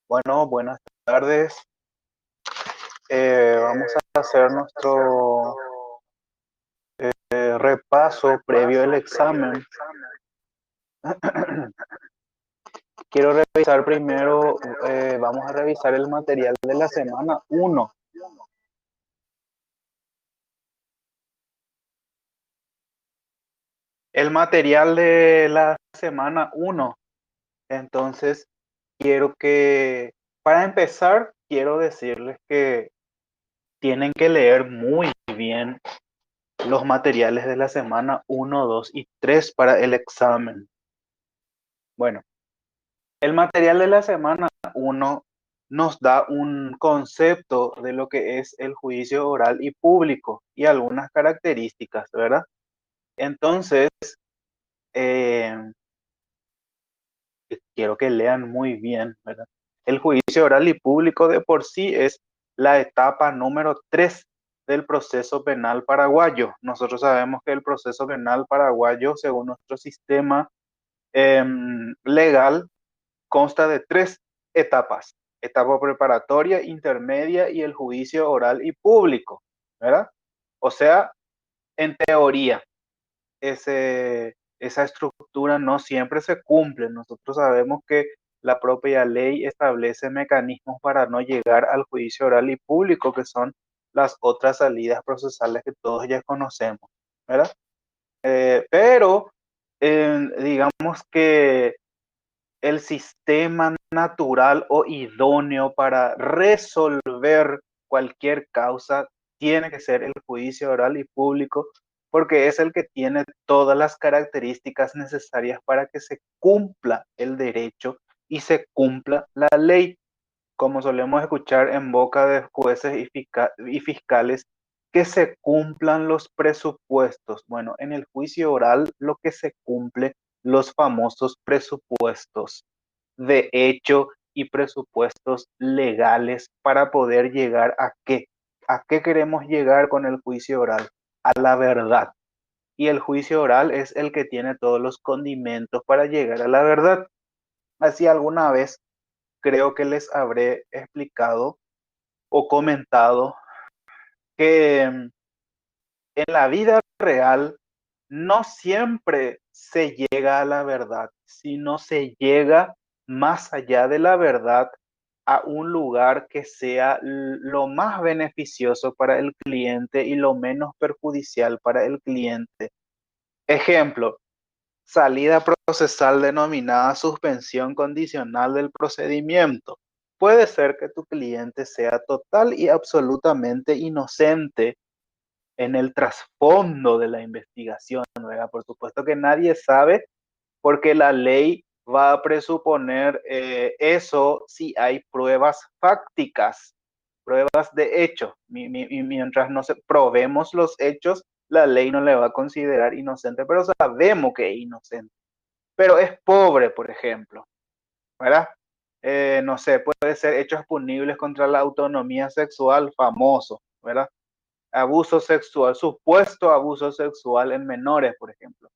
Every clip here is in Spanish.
Bueno, buenas tardes. Vamos a hacer nuestro repaso previo al examen. Quiero revisar primero, vamos a revisar el material de la semana 1. El material de la semana 1. Entonces, para empezar, quiero decirles que tienen que leer muy bien los materiales de la semana 1, 2 y 3 para el examen. Bueno, el material de la semana 1 nos da un concepto de lo que es el juicio oral y público y algunas características, ¿verdad? Entonces, eh, quiero que lean muy bien, ¿verdad? El juicio oral y público de por sí es la etapa número 3 del proceso penal paraguayo. Nosotros sabemos que el proceso penal paraguayo, según nuestro sistema legal, consta de 3 etapas: etapa preparatoria, intermedia y el juicio oral y público, ¿verdad? O sea, en teoría, esa estructura no siempre se cumple. Nosotros sabemos que la propia ley establece mecanismos para no llegar al juicio oral y público, que son las otras salidas procesales que todos ya conocemos, ¿verdad? Pero digamos que el sistema natural o idóneo para resolver cualquier causa tiene que ser el juicio oral y público, porque es el que tiene todas las características necesarias para que se cumpla el derecho y se cumpla la ley, como solemos escuchar en boca de jueces y fiscales, que se cumplan los presupuestos. Bueno, en el juicio oral lo que se cumple, los famosos presupuestos de hecho y presupuestos legales para poder llegar a qué. ¿A qué queremos llegar con el juicio oral? A la verdad. Y el juicio oral es el que tiene todos los condimentos para llegar a la verdad. Así alguna vez creo que les habré explicado o comentado que en la vida real no siempre se llega a la verdad, sino se llega más allá de la verdad a un lugar que sea lo más beneficioso para el cliente y lo menos perjudicial para el cliente. Ejemplo, salida procesal denominada suspensión condicional del procedimiento. Puede ser que tu cliente sea total y absolutamente inocente en el trasfondo de la investigación, ¿verdad? Por supuesto que nadie sabe, porque la ley va a presuponer eso si hay pruebas fácticas, pruebas de hecho. Mientras no se probemos los hechos, la ley no le va a considerar inocente, pero sabemos que es inocente. Pero es pobre, por ejemplo, ¿verdad? No sé, puede ser hechos punibles contra la autonomía sexual, famoso, ¿verdad? Abuso sexual, supuesto abuso sexual en menores, por ejemplo.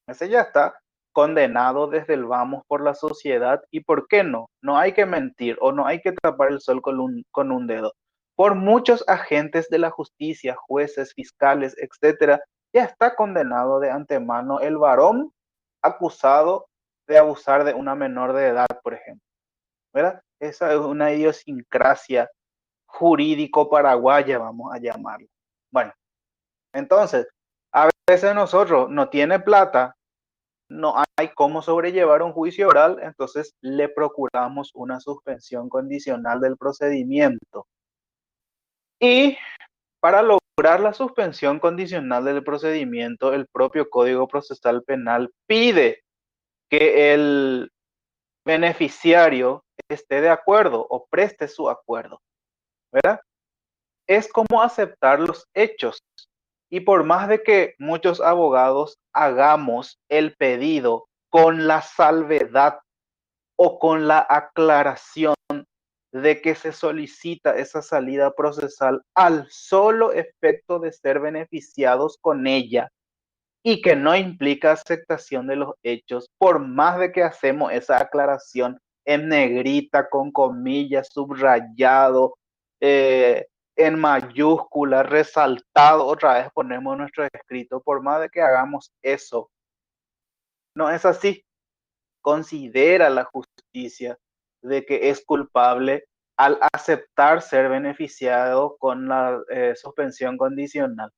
Ese ya está condenado desde el vamos por la sociedad. ¿Y por qué no? No hay que mentir o no hay que tapar el sol con un dedo. Por muchos agentes de la justicia, jueces, fiscales, etcétera, ya está condenado de antemano el varón acusado de abusar de una menor de edad, por ejemplo, ¿verdad? Esa es una idiosincrasia jurídico paraguaya, vamos a llamarlo. Bueno, entonces, a veces nosotros no tiene plata, no hay cómo sobrellevar un juicio oral, entonces le procuramos una suspensión condicional del procedimiento. Y para lograr la suspensión condicional del procedimiento, el propio Código Procesal Penal pide que el beneficiario esté de acuerdo o preste su acuerdo, ¿verdad? Es como aceptar los hechos. Y por más de que muchos abogados hagamos el pedido con la salvedad o con la aclaración de que se solicita esa salida procesal al solo efecto de ser beneficiados con ella y que no implica aceptación de los hechos, por más de que hacemos esa aclaración en negrita, con comillas, subrayado, en mayúscula, resaltado. Otra vez ponemos nuestro escrito, por más de que hagamos eso. No es así. Considera la justicia de que es culpable al aceptar ser beneficiado con la suspensión condicional.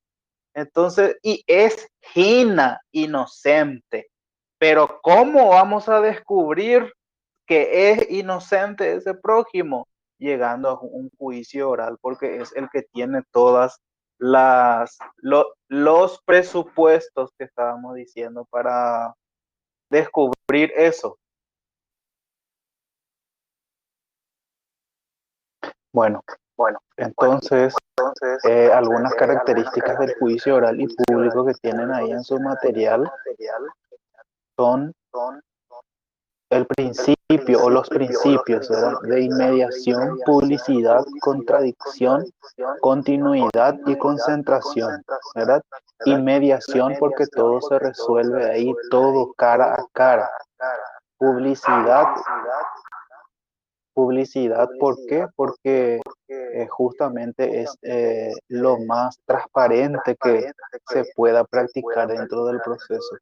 Entonces, y es inocente. Pero ¿cómo vamos a descubrir que es inocente ese prójimo? Llegando a un juicio oral, porque es el que tiene todas los presupuestos que estábamos diciendo para descubrir eso. Bueno, entonces, algunas características del juicio oral y público que tienen ahí en su material son el principio o los principios, ¿verdad? De inmediación, publicidad, contradicción, continuidad y concentración, ¿verdad? Inmediación porque todo se resuelve ahí, todo cara a cara. Publicidad, publicidad, ¿por qué? Porque justamente es lo más transparente que se pueda practicar dentro del proceso.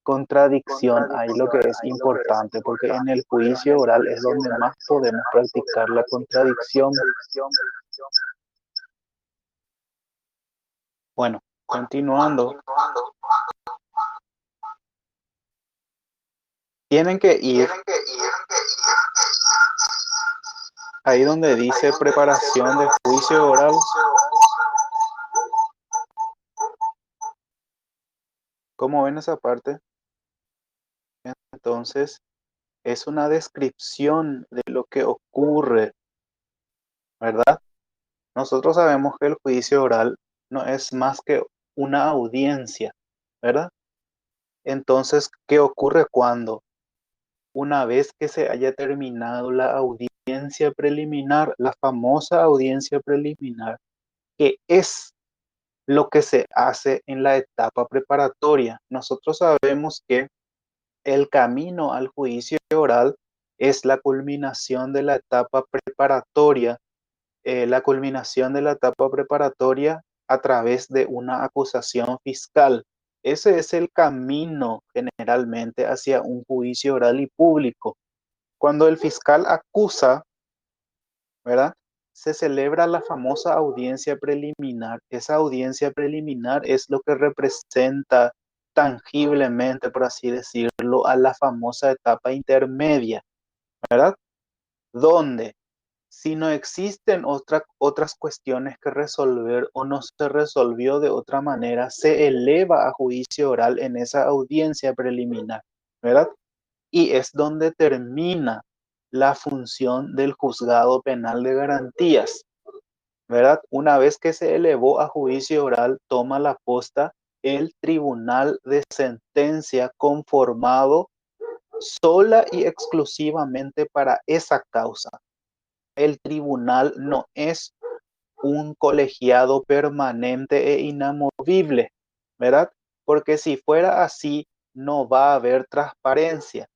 Contradicción, ahí lo que es importante, porque en el juicio oral es donde más podemos practicar la contradicción. Bueno, continuando, tienen que ir ahí donde dice preparación de juicio oral. ¿Cómo ven esa parte? Entonces, es una descripción de lo que ocurre, ¿verdad? Nosotros sabemos que el juicio oral no es más que una audiencia, ¿verdad? Entonces, ¿qué ocurre cuando? Una vez que se haya terminado la audiencia preliminar, la famosa audiencia preliminar, que es lo que se hace en la etapa preparatoria. Nosotros sabemos que el camino al juicio oral es la culminación de la etapa preparatoria, la culminación de la etapa preparatoria a través de una acusación fiscal. Ese es el camino generalmente hacia un juicio oral y público. Cuando el fiscal acusa, ¿verdad? Se celebra la famosa audiencia preliminar. Esa audiencia preliminar es lo que representa tangiblemente, por así decirlo, a la famosa etapa intermedia, ¿verdad? Donde si no existen otras cuestiones que resolver o no se resolvió de otra manera, se eleva a juicio oral en esa audiencia preliminar, ¿verdad? Y es donde termina la función del juzgado penal de garantías, ¿verdad? Una vez que se elevó a juicio oral, toma la posta el tribunal de sentencia conformado sola y exclusivamente para esa causa. El tribunal no es un colegiado permanente e inamovible, ¿verdad? Porque si fuera así, no va a haber transparencia.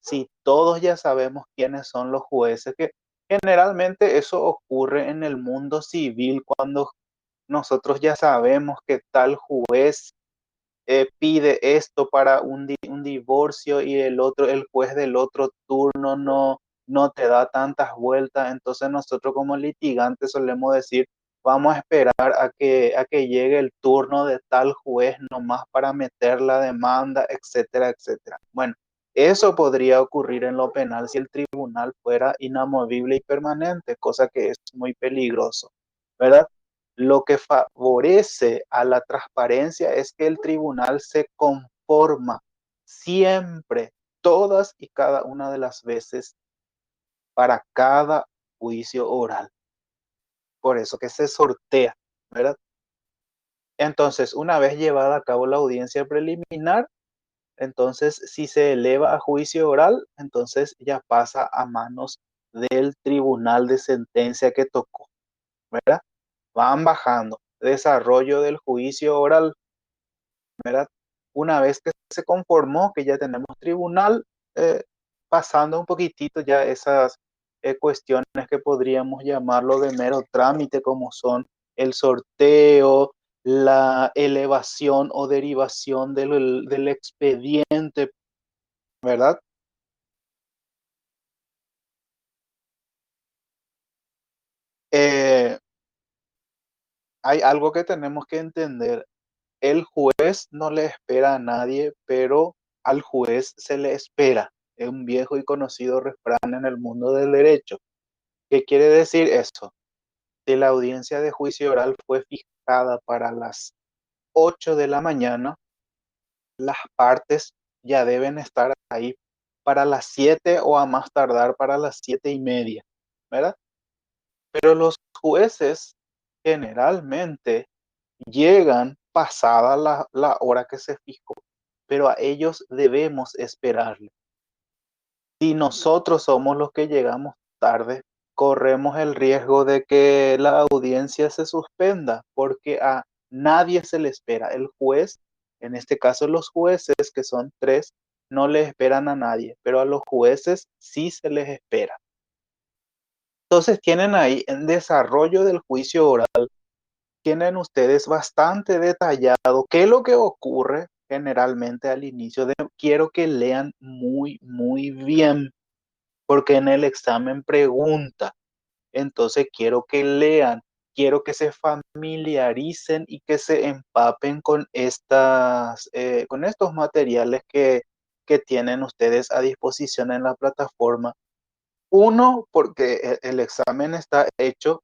Si todos ya sabemos quiénes son los jueces, que generalmente eso ocurre en el mundo civil cuando nosotros ya sabemos que tal juez pide esto para un divorcio y el juez del otro turno no te da tantas vueltas, entonces nosotros como litigantes solemos decir, vamos a esperar a que llegue el turno de tal juez nomás para meter la demanda, etcétera, etcétera. Bueno, eso podría ocurrir en lo penal si el tribunal fuera inamovible y permanente, cosa que es muy peligroso, ¿verdad? Lo que favorece a la transparencia es que el tribunal se conforma siempre, todas y cada una de las veces, para cada juicio oral. Por eso que se sortea, ¿verdad? Entonces, una vez llevada a cabo la audiencia preliminar, entonces si se eleva a juicio oral, entonces ya pasa a manos del tribunal de sentencia que tocó, ¿verdad? Van bajando. Desarrollo del juicio oral, ¿verdad? Una vez que se conformó, que ya tenemos tribunal, pasando un poquitito ya esas cuestiones que podríamos llamarlo de mero trámite, como son el sorteo, la elevación o derivación del expediente, ¿verdad? Eh, Hay algo que tenemos que entender. El juez no le espera a nadie, pero al juez se le espera. Es un viejo y conocido refrán en el mundo del derecho. ¿Qué quiere decir eso? Si la audiencia de juicio oral fue fijada para las 8 de la mañana, las partes ya deben estar ahí para las 7 o a más tardar para las 7:30, ¿verdad? Pero los jueces generalmente llegan pasada la hora que se fijó, pero a ellos debemos esperarle. Si nosotros somos los que llegamos tarde, corremos el riesgo de que la audiencia se suspenda, porque a nadie se le espera. El juez, en este caso los jueces, que son tres, no le esperan a nadie, pero a los jueces sí se les espera. Entonces tienen ahí en desarrollo del juicio oral, tienen ustedes bastante detallado qué es lo que ocurre generalmente al inicio de, quiero que lean muy, muy bien, porque en el examen pregunta, entonces quiero que lean, quiero que se familiaricen y que se empapen con con estos materiales que tienen ustedes a disposición en la plataforma. Uno, porque el examen está hecho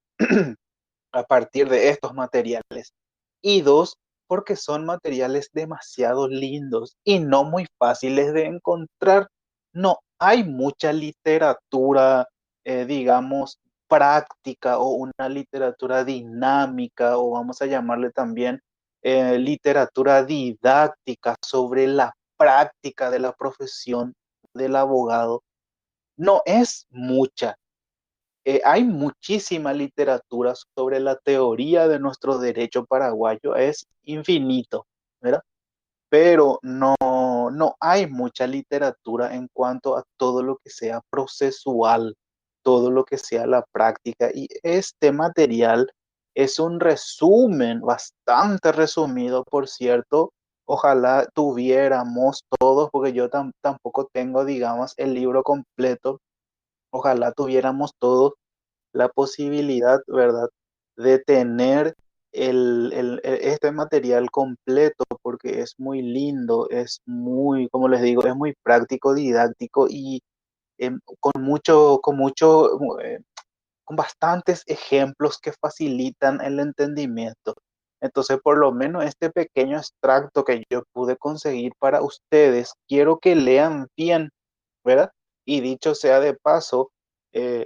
a partir de estos materiales. Y dos, porque son materiales demasiado lindos y no muy fáciles de encontrar. No hay mucha literatura, digamos, práctica o una literatura dinámica, o vamos a llamarle también literatura didáctica sobre la práctica de la profesión del abogado. No es mucha. Hay muchísima literatura sobre la teoría de nuestro derecho paraguayo, es infinito, ¿verdad? Pero no hay mucha literatura en cuanto a todo lo que sea procesual, todo lo que sea la práctica. Y este material es un resumen bastante resumido, por cierto. Ojalá tuviéramos todos, porque yo tampoco tengo, digamos, el libro completo. Ojalá tuviéramos todos la posibilidad, ¿verdad?, de tener este material completo, porque es muy lindo, es muy, como les digo, es muy práctico, didáctico y con bastantes ejemplos que facilitan el entendimiento. Entonces, por lo menos este pequeño extracto que yo pude conseguir para ustedes, quiero que lean bien, ¿verdad? Y dicho sea de paso,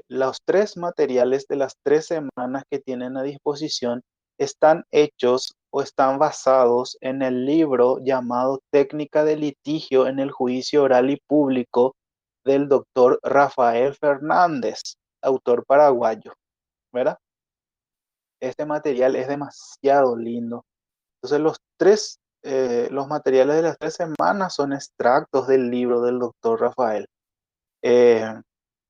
los tres materiales de las 3 semanas que tienen a disposición están hechos o están basados en el libro llamado Técnica de litigio en el juicio oral y público del doctor Rafael Fernández, autor paraguayo, ¿verdad? Este material es demasiado lindo. Entonces los materiales de las 3 semanas son extractos del libro del doctor Rafael. Eh,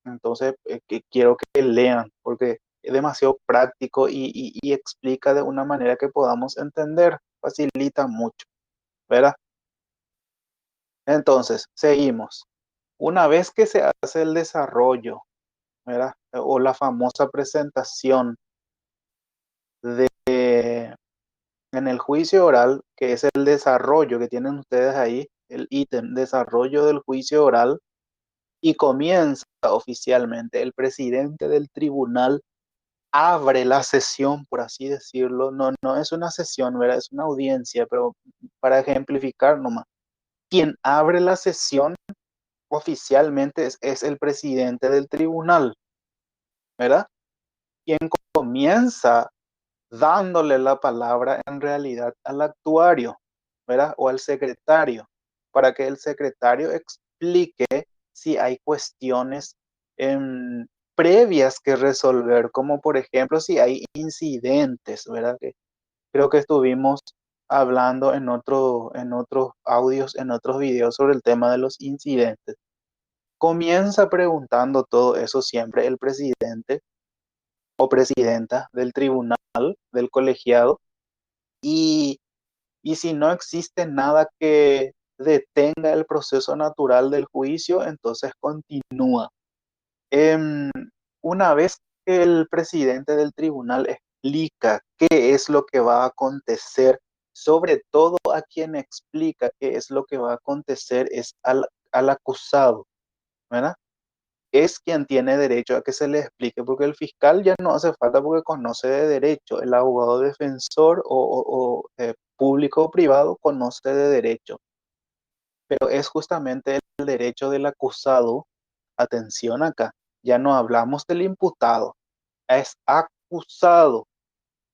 entonces, que quiero que lean porque es demasiado práctico y explica de una manera que podamos entender, facilita mucho, ¿verdad? Entonces, seguimos. Una vez que se hace el desarrollo, ¿verdad? O la famosa presentación de, en el juicio oral, que es el desarrollo que tienen ustedes ahí, el ítem, desarrollo del juicio oral, y comienza oficialmente el presidente del tribunal abre la sesión, por así decirlo. No es una sesión, ¿verdad? Es una audiencia, pero para ejemplificar nomás. Quien abre la sesión oficialmente es el presidente del tribunal, ¿verdad? Quien comienza dándole la palabra en realidad al actuario, ¿verdad? O al secretario, para que el secretario explique si hay cuestiones previas que resolver, como por ejemplo si hay incidentes, ¿verdad? Que creo que estuvimos hablando en otros audios, en otros videos sobre el tema de los incidentes. Comienza preguntando todo eso siempre el presidente o presidenta del tribunal, del colegiado, y, y si no existe nada que detenga el proceso natural del juicio, entonces continúa. Em, una vez que el presidente del tribunal explica qué es lo que va a acontecer, sobre todo a quien explica qué es lo que va a acontecer es al acusado, ¿verdad? Es quien tiene derecho a que se le explique, porque el fiscal ya no hace falta porque conoce de derecho, el abogado defensor público o privado conoce de derecho, pero es justamente el derecho del acusado, atención acá, ya no hablamos del imputado, es acusado,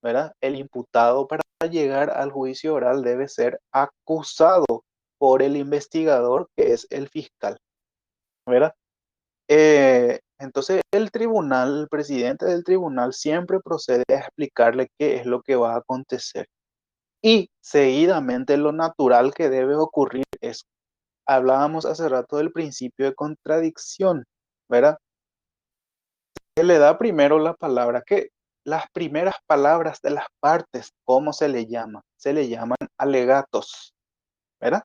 ¿verdad? El imputado para llegar al juicio oral debe ser acusado por el investigador que es el fiscal, ¿verdad? Entonces el tribunal, el presidente del tribunal siempre procede a explicarle qué es lo que va a acontecer. Y seguidamente lo natural que debe ocurrir es, hablábamos hace rato del principio de contradicción, ¿verdad? Se le da primero la palabra, que las primeras palabras de las partes, ¿cómo se le llama? Se le llaman alegatos, ¿verdad?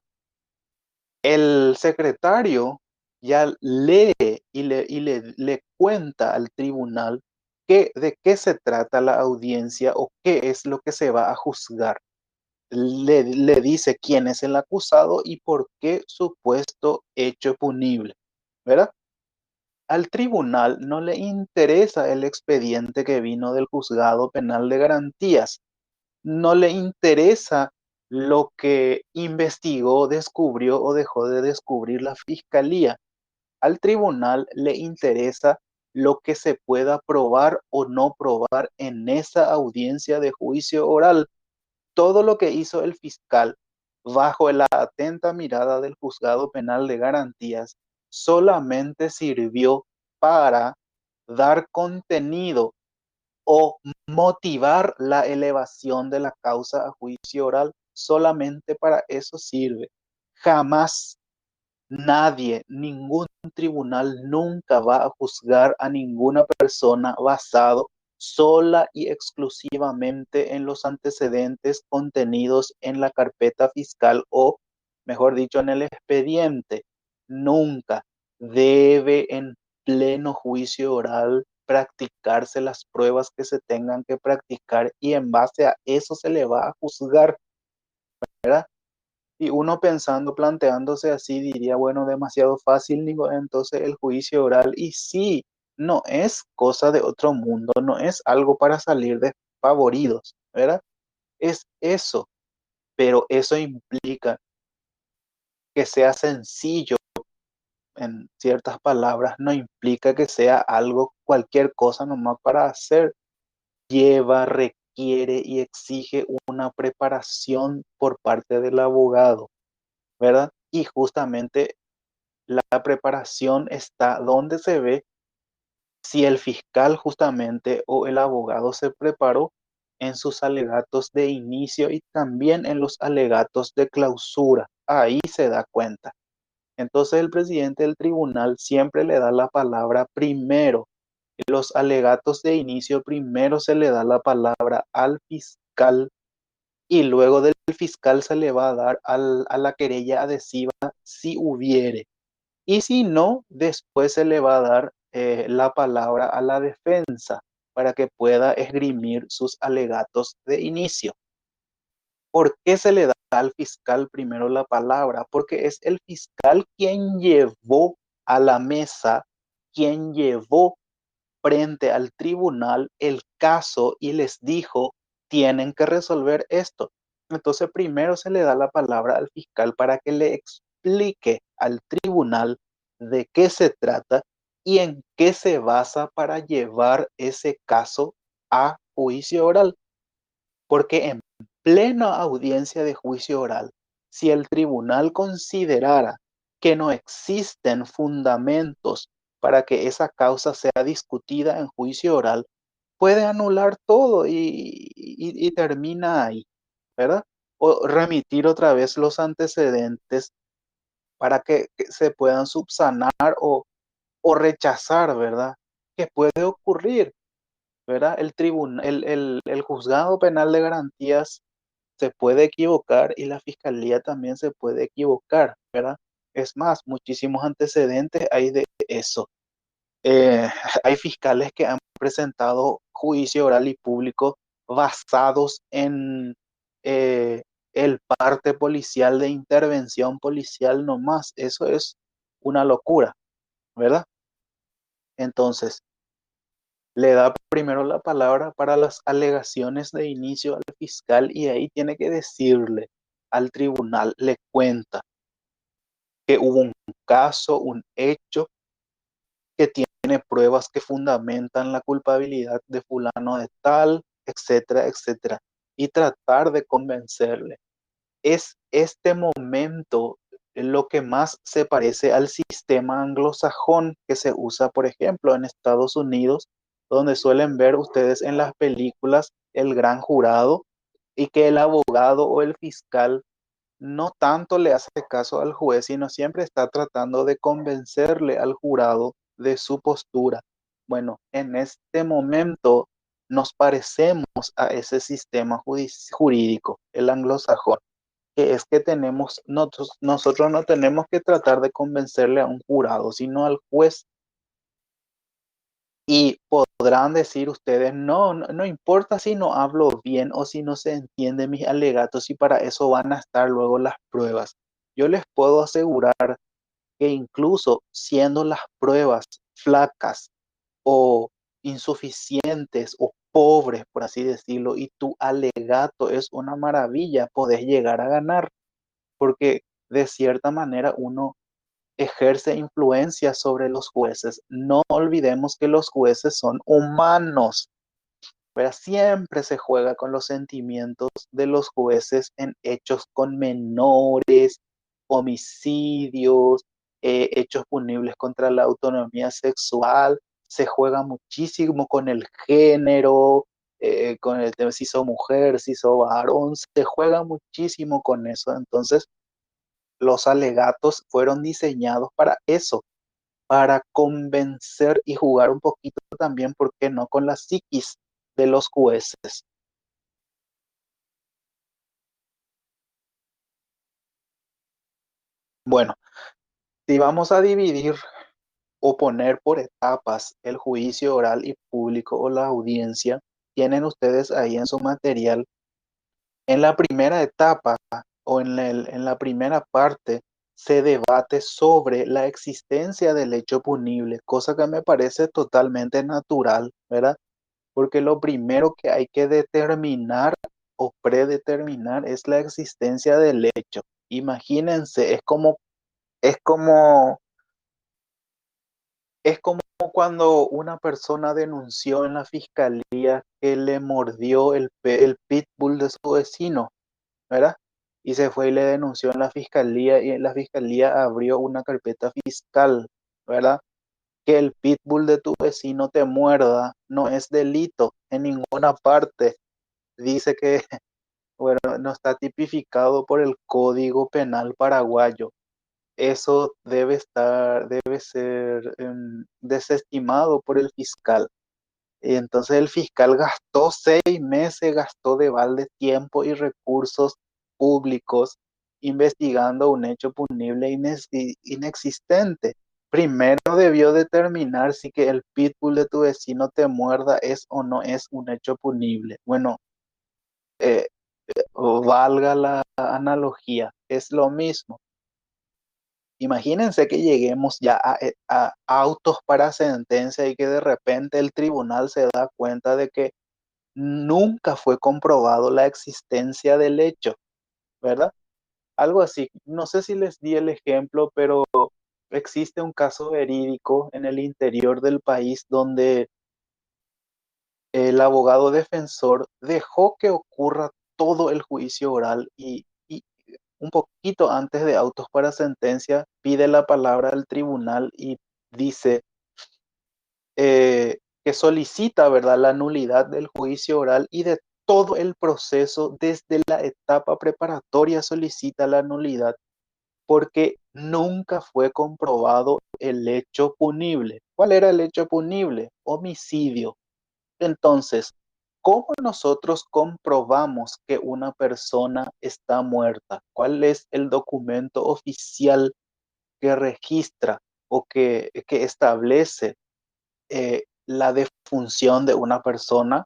El secretario ya lee le cuenta al tribunal de qué se trata la audiencia o qué es lo que se va a juzgar. Le dice quién es el acusado y por qué supuesto hecho punible, ¿verdad? Al tribunal no le interesa el expediente que vino del juzgado penal de garantías, no le interesa lo que investigó, descubrió o dejó de descubrir la fiscalía. Al tribunal le interesa lo que se pueda probar o no probar en esa audiencia de juicio oral. Todo lo que hizo el fiscal bajo la atenta mirada del juzgado penal de garantías solamente sirvió para dar contenido o motivar la elevación de la causa a juicio oral. Solamente para eso sirve. Jamás nadie, ningún tribunal nunca va a juzgar a ninguna persona basado sola y exclusivamente en los antecedentes contenidos en la carpeta fiscal o, mejor dicho, en el expediente. Nunca debe en pleno juicio oral practicarse las pruebas que se tengan que practicar y en base a eso se le va a juzgar, ¿verdad? Y uno pensando, planteándose así, diría, bueno, demasiado fácil, digo, entonces el juicio oral. Y sí, no es cosa de otro mundo, no es algo para salir desfavoridos, ¿verdad? Es eso, pero eso implica que sea sencillo en ciertas palabras, no implica que sea algo, cualquier cosa nomás para hacer. Lleva, requiere y exige una preparación por parte del abogado, ¿verdad? Y justamente la preparación está donde se ve si el fiscal justamente o el abogado se preparó en sus alegatos de inicio y también en los alegatos de clausura. Ahí se da cuenta. Entonces el presidente del tribunal siempre le da la palabra primero. En los alegatos de inicio primero se le da la palabra al fiscal y luego del fiscal se le va a dar a la querella adhesiva si hubiere. Y si no, después se le va a dar la palabra a la defensa para que pueda esgrimir sus alegatos de inicio. ¿Por qué se le da al fiscal primero la palabra? Porque es el fiscal quien llevó a la mesa, quien llevó frente al tribunal el caso y les dijo, tienen que resolver esto. Entonces primero se le da la palabra al fiscal para que le explique al tribunal de qué se trata y en qué se basa para llevar ese caso a juicio oral. Porque en plena audiencia de juicio oral, si el tribunal considerara que no existen fundamentos para que esa causa sea discutida en juicio oral, puede anular todo y termina ahí, ¿verdad? O remitir otra vez los antecedentes para que se puedan subsanar o rechazar, ¿verdad? Que puede ocurrir, ¿verdad? El juzgado penal de garantías se puede equivocar y la fiscalía también se puede equivocar, ¿verdad? Es más, muchísimos antecedentes hay de eso. Eh, Hay fiscales que han presentado juicio oral y público basados en eh, el parte policial de intervención policial nomás. Eso es una locura, ¿verdad? Entonces, le da primero la palabra para las alegaciones de inicio al fiscal y ahí tiene que decirle al tribunal, le cuenta que hubo un caso, un hecho que tiene pruebas que fundamentan la culpabilidad de fulano de tal, etcétera, etcétera, y tratar de convencerle. Es este momento lo que más se parece al sistema anglosajón que se usa, por ejemplo, en Estados Unidos, donde suelen ver ustedes en las películas el gran jurado y que el abogado o el fiscal no tanto le hace caso al juez, sino siempre está tratando de convencerle al jurado de su postura. Bueno, en este momento nos parecemos a ese sistema jurídico, el anglosajón, que es que nosotros no tenemos que tratar de convencerle a un jurado, sino al juez. Y podrán decir ustedes, no, no, no importa si no hablo bien o si no se entienden mis alegatos y para eso van a estar luego las pruebas. Yo les puedo asegurar que incluso siendo las pruebas flacas o insuficientes o pobres, por así decirlo, y tu alegato es una maravilla, podés llegar a ganar, porque de cierta manera uno ejerce influencia sobre los jueces. No olvidemos que los jueces son humanos, pero siempre se juega con los sentimientos de los jueces en hechos con menores, homicidios, hechos punibles contra la autonomía sexual. Se juega muchísimo con el género, con el tema si sos mujer, si sos varón, se juega muchísimo con eso. Entonces, los alegatos fueron diseñados para eso, para convencer y jugar un poquito también, ¿por qué no?, con la psiquis de los jueces. Bueno, si vamos a dividir o poner por etapas el juicio oral y público o la audiencia, tienen ustedes ahí en su material, en la primera etapa o en la primera parte se debate sobre la existencia del hecho punible, cosa que me parece totalmente natural, ¿verdad? Porque lo primero que hay que determinar o predeterminar es la existencia del hecho. Imagínense, es como, es como cuando una persona denunció en la fiscalía que le mordió el pitbull de su vecino, ¿verdad? Y se fue y le denunció en la fiscalía y en la fiscalía abrió una carpeta fiscal, ¿verdad? Que el pitbull de tu vecino te muerda no es delito en ninguna parte. Dice que, bueno, no está tipificado por el Código Penal paraguayo. Eso debe ser desestimado por el fiscal. Y entonces el fiscal gastó 6 meses, gastó de balde tiempo y recursos públicos investigando un hecho punible inexistente. Primero debió determinar si que el pitbull de tu vecino te muerda es o no es un hecho punible. Bueno, eh, valga la analogía, es lo mismo. Imagínense que lleguemos ya a autos para sentencia y que de repente el tribunal se da cuenta de que nunca fue comprobado la existencia del hecho, ¿verdad? Algo así. No sé si les di el ejemplo, pero existe un caso verídico en el interior del país donde el abogado defensor dejó que ocurra todo el juicio oral y un poquito antes de autos para sentencia pide la palabra al tribunal y dice que solicita, ¿verdad?, la nulidad del juicio oral y de todo el proceso desde la etapa preparatoria solicita la nulidad porque nunca fue comprobado el hecho punible. ¿Cuál era el hecho punible? Homicidio. Entonces, ¿cómo nosotros comprobamos que una persona está muerta? ¿Cuál es el documento oficial que registra o que establece la defunción de una persona?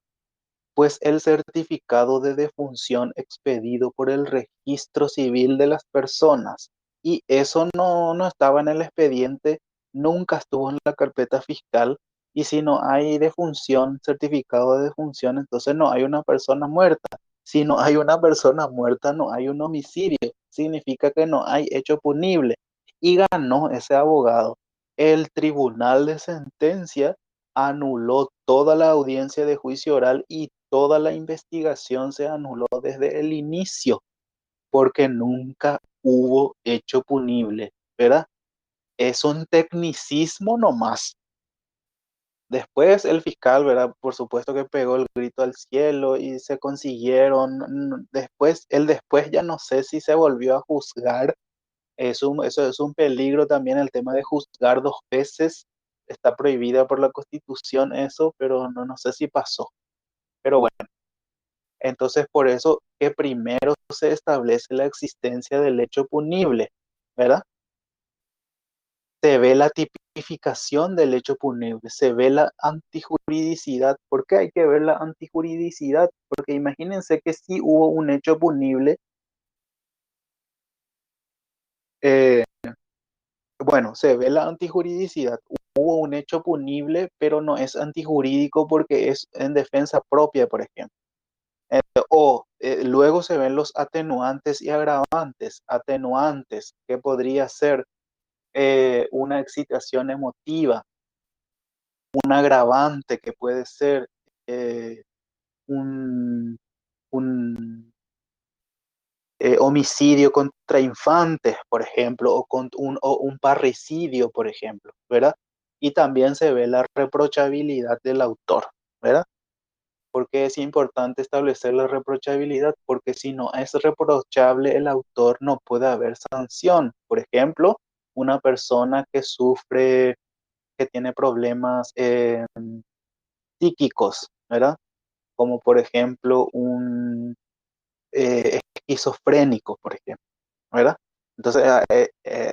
Pues el certificado de defunción expedido por el registro civil de las personas. Y eso no estaba en el expediente, nunca estuvo en la carpeta fiscal. Y si no hay defunción, certificado de defunción, entonces no hay una persona muerta. Si no hay una persona muerta, no hay un homicidio. Significa que no hay hecho punible. Y ganó ese abogado. El tribunal de sentencia anuló toda la audiencia de juicio oral y toda la investigación se anuló desde el inicio, porque nunca hubo hecho punible, ¿verdad? Es un tecnicismo nomás. Después el fiscal, ¿verdad? Por supuesto que pegó el grito al cielo y se consiguieron. Después, el después ya no sé si se volvió a juzgar. Eso es un peligro también el tema de juzgar dos veces. Está prohibida por la Constitución eso, pero no sé si pasó. Pero bueno, entonces por eso que primero se establece la existencia del hecho punible, ¿verdad? Se ve la tipificación del hecho punible, se ve la antijuridicidad. ¿Por qué hay que ver la antijuridicidad? Porque imagínense que si hubo un hecho punible, eh, bueno, se ve la antijuridicidad. Hubo un hecho punible, pero no es antijurídico porque es en defensa propia, por ejemplo. Luego se ven los atenuantes y agravantes. Atenuantes, que podría ser una excitación emotiva, un agravante que puede ser eh, un, un homicidio contra infantes, por ejemplo, o un parricidio, por ejemplo, ¿verdad? Y también se ve la reprochabilidad del autor, ¿verdad? Porque es importante establecer la reprochabilidad, porque si no es reprochable el autor no puede haber sanción. Por ejemplo, una persona que sufre, que tiene problemas psíquicos, ¿verdad? Como por ejemplo un esquizofrénico, por ejemplo, ¿verdad? Entonces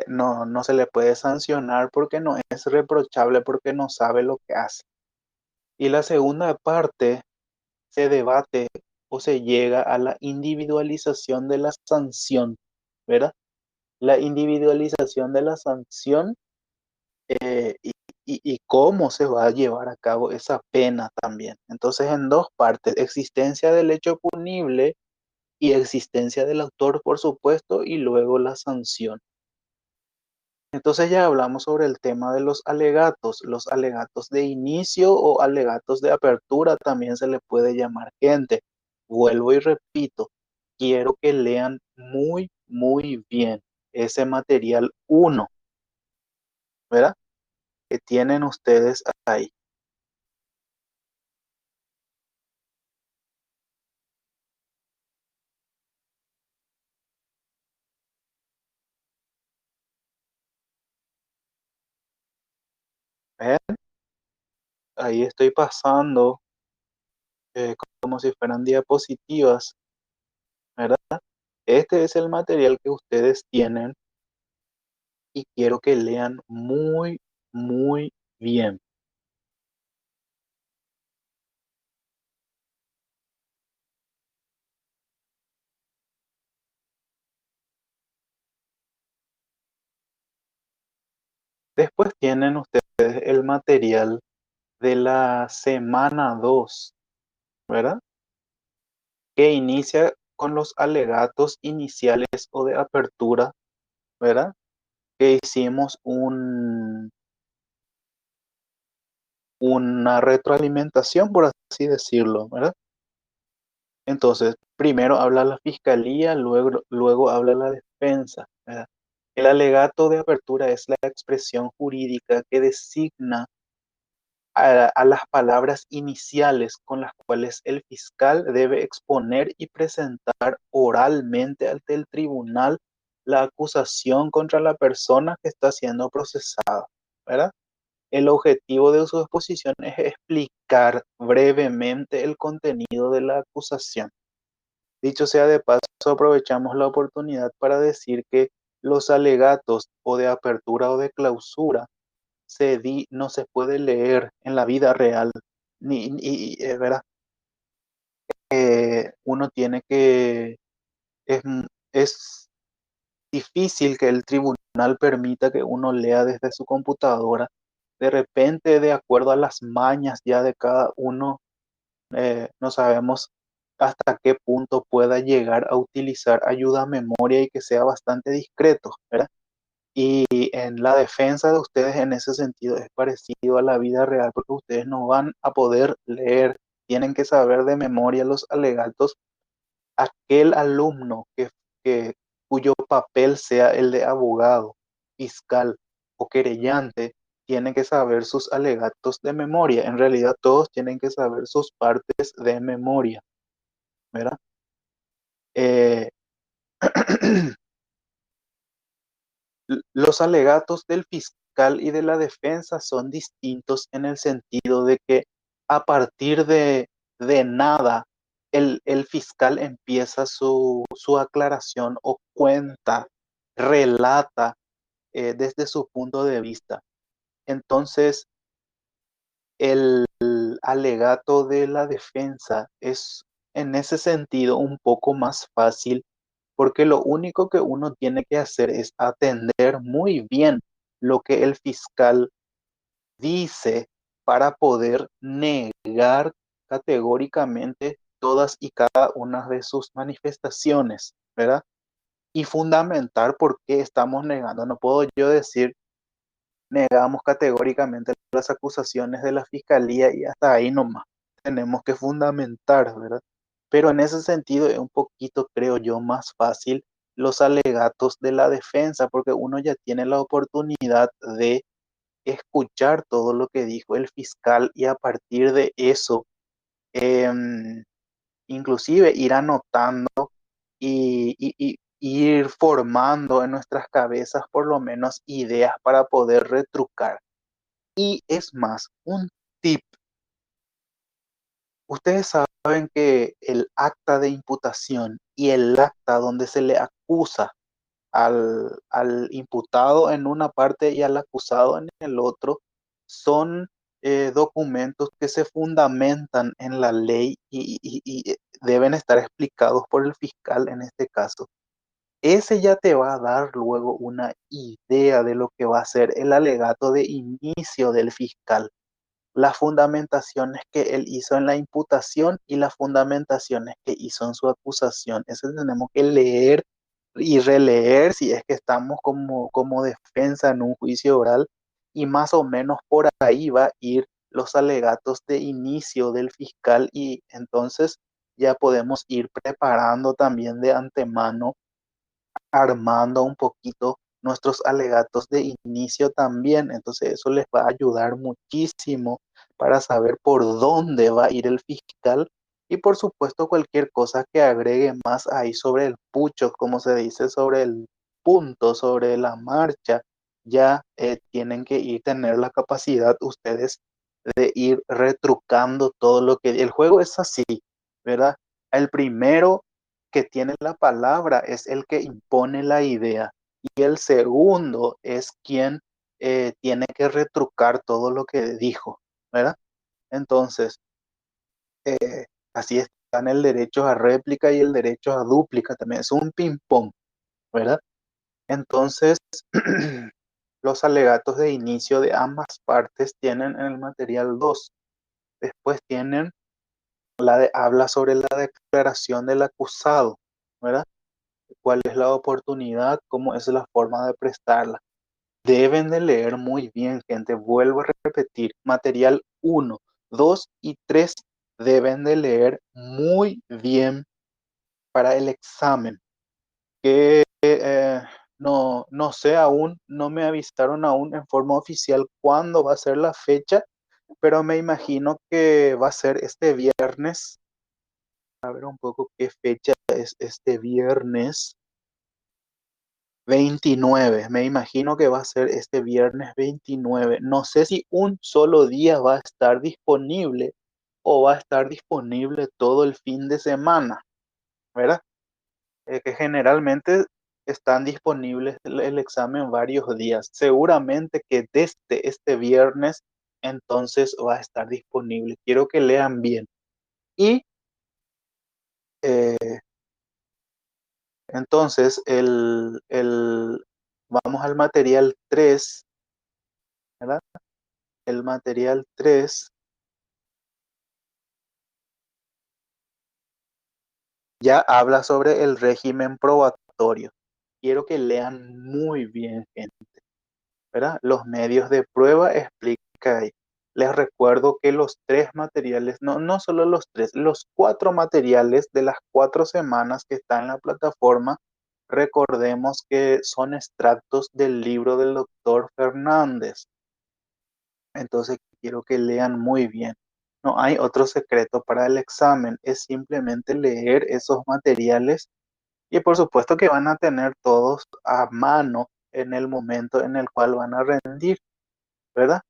no se le puede sancionar porque no es reprochable, porque no sabe lo que hace. Y la segunda parte se debate o se llega a la individualización de la sanción, ¿verdad? La individualización de la sanción y cómo se va a llevar a cabo esa pena también. Entonces, en dos partes, existencia del hecho punible y existencia del autor, por supuesto, y luego la sanción. Entonces ya hablamos sobre el tema de los alegatos de inicio o alegatos de apertura también se le puede llamar. Gente, vuelvo y repito, quiero que lean muy bien ese material uno, ¿verdad? Que tienen ustedes ahí. ¿Ven? Ahí estoy pasando como si fueran diapositivas, ¿verdad? Este es el material que ustedes tienen y quiero que lean muy bien. Después tienen ustedes el material de la semana 2, ¿verdad? Que inicia con los alegatos iniciales o de apertura, ¿verdad? Que hicimos una retroalimentación, por así decirlo, ¿verdad? Entonces, primero habla la fiscalía, luego habla la defensa, ¿verdad? El alegato de apertura es la expresión jurídica que designa a las palabras iniciales con las cuales el fiscal debe exponer y presentar oralmente ante el tribunal la acusación contra la persona que está siendo procesada, ¿verdad? El objetivo de su exposición es explicar brevemente el contenido de la acusación. Dicho sea de paso, aprovechamos la oportunidad para decir que los alegatos o de apertura o de clausura no se puede leer en la vida real, ¿verdad? Uno tiene que, es difícil que el tribunal permita que uno lea desde su computadora. De repente, de acuerdo a las mañas ya de cada uno, no sabemos hasta qué punto pueda llegar a utilizar ayuda a memoria y que sea bastante discreto, ¿verdad? Y en la defensa de ustedes en ese sentido es parecido a la vida real porque ustedes no van a poder leer, tienen que saber de memoria los alegatos. Aquel alumno que, cuyo papel sea el de abogado, fiscal o querellante, tiene que saber sus alegatos de memoria. En realidad todos tienen que saber sus partes de memoria, ¿verdad? Eh, los alegatos del fiscal y de la defensa son distintos en el sentido de que a partir de nada, el fiscal empieza su aclaración o cuenta, relata desde su punto de vista. Entonces, el alegato de la defensa es en ese sentido un poco más fácil porque lo único que uno tiene que hacer es atender muy bien lo que el fiscal dice para poder negar categóricamente todas y cada una de sus manifestaciones, ¿verdad? Y fundamentar por qué estamos negando. No puedo yo decir negamos categóricamente las acusaciones de la fiscalía y hasta ahí nomás. Tenemos que fundamentar, ¿verdad? Pero en ese sentido es un poquito, creo yo, más fácil los alegatos de la defensa, porque uno ya tiene la oportunidad de escuchar todo lo que dijo el fiscal y a partir de eso, em, inclusive ir anotando y ir formando en nuestras cabezas por lo menos ideas para poder retrucar. Y es más, un tip. Ustedes saben que el acta de imputación y el acta donde se le acusa al imputado en una parte y al acusado en el otro son documentos que se fundamentan en la ley y deben estar explicados por el fiscal en este caso. Ese ya te va a dar luego una idea de lo que va a ser el alegato de inicio del fiscal, las fundamentaciones que él hizo en la imputación y las fundamentaciones que hizo en su acusación. Eso tenemos que leer y releer si es que estamos como defensa en un juicio oral y más o menos por ahí va a ir los alegatos de inicio del fiscal y entonces ya podemos ir preparando también de antemano, armando un poquito nuestros alegatos de inicio también. Entonces eso les va a ayudar muchísimo para saber por dónde va a ir el fiscal y por supuesto cualquier cosa que agregue más ahí sobre el pucho, como se dice, sobre el punto, sobre la marcha, ya tienen que ir tener la capacidad ustedes de ir retrucando todo lo que el juego es así, ¿verdad? El primero que tiene la palabra es el que impone la idea y el segundo es quien tiene que retrucar todo lo que dijo, ¿verdad? Entonces, así están el derecho a réplica y el derecho a dúplica también. Es un ping-pong, ¿verdad? Entonces, los alegatos de inicio de ambas partes tienen en el material 2. Después tienen habla sobre la declaración del acusado, ¿verdad? Cuál es la oportunidad, cómo es la forma de prestarla. Deben de leer muy bien, gente. Vuelvo a repetir, material 1, 2 y 3 deben de leer muy bien para el examen. Que no sé aún, no me avisaron aún en forma oficial cuándo va a ser la fecha, pero me imagino que va a ser este viernes. A ver un poco qué fecha es este viernes. 29, me imagino que va a ser este viernes 29. No sé si un solo día va a estar disponible o va a estar disponible todo el fin de semana, ¿verdad? Que generalmente están disponibles el examen varios días. Seguramente que desde este viernes entonces va a estar disponible. Quiero que lean bien. Y eh, entonces vamos al material 3, ¿verdad? El material 3 ya habla sobre el régimen probatorio. Quiero que lean muy bien, gente, ¿verdad? Los medios de prueba explica ahí. Les recuerdo que los tres materiales, no solo los tres, los cuatro materiales de las 4 semanas que están en la plataforma, recordemos que son extractos del libro del doctor Fernández. Entonces quiero que lean muy bien. No hay otro secreto para el examen, es simplemente leer esos materiales y por supuesto que van a tener todos a mano en el momento en el cual van a rendir, ¿verdad?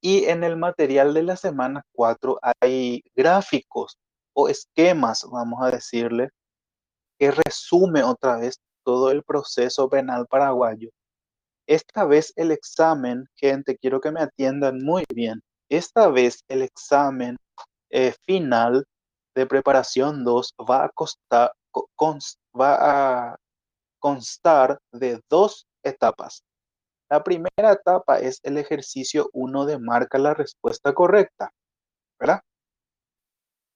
Y en el material de la semana 4 hay gráficos o esquemas, vamos a decirle, que resume otra vez todo el proceso penal paraguayo. Esta vez el examen, gente, quiero que me atiendan muy bien. Esta vez el examen final de preparación 2 va a constar de dos etapas. La primera etapa es el ejercicio 1 de marca la respuesta correcta, ¿verdad?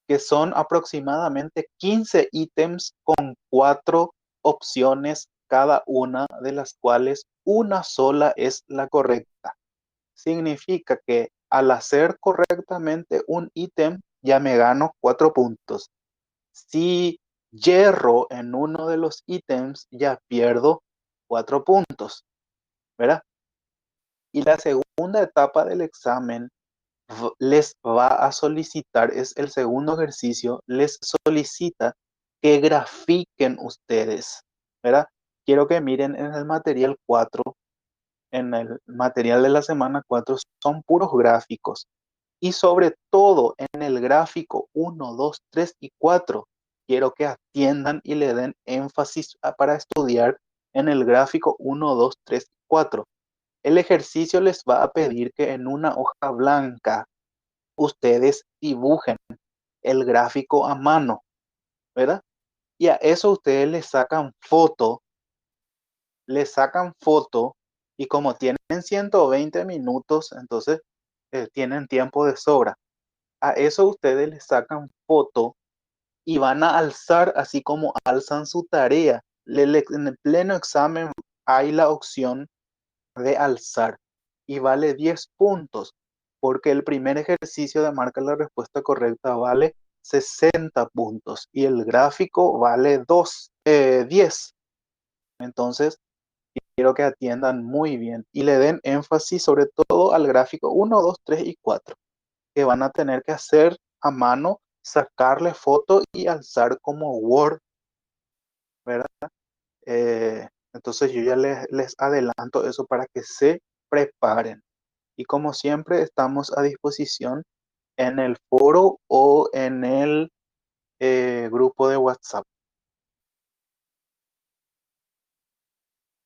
Que son aproximadamente 15 ítems con 4 opciones cada una, de las cuales una sola es la correcta. Significa que al hacer correctamente un ítem, ya me gano 4 puntos. Si yerro en uno de los ítems, ya pierdo 4 puntos, ¿verdad? Y la segunda etapa del examen les va a solicitar, es el segundo ejercicio, les solicita que grafiquen ustedes, ¿verdad? Quiero que miren en el material 4, en el material de la semana 4, son puros gráficos. Y sobre todo en el gráfico 1, 2, 3 y 4, quiero que atiendan y le den énfasis para estudiar en el gráfico 1, 2, 3 y 4. El ejercicio les va a pedir que en una hoja blanca ustedes dibujen el gráfico a mano, ¿verdad? Y a eso ustedes le sacan foto y como tienen 120 minutos, entonces tienen tiempo de sobra. A eso ustedes le sacan foto y van a alzar así como alzan su tarea. En el pleno examen hay la opción de alzar y vale 10 puntos, porque el primer ejercicio de marca la respuesta correcta vale 60 puntos y el gráfico vale 10. Entonces, quiero que atiendan muy bien y le den énfasis sobre todo al gráfico 1, 2, 3 y 4, que van a tener que hacer a mano, sacarle foto y alzar como Word, ¿verdad? Entonces yo ya les adelanto eso para que se preparen. Y como siempre, estamos a disposición en el foro o en el grupo de WhatsApp.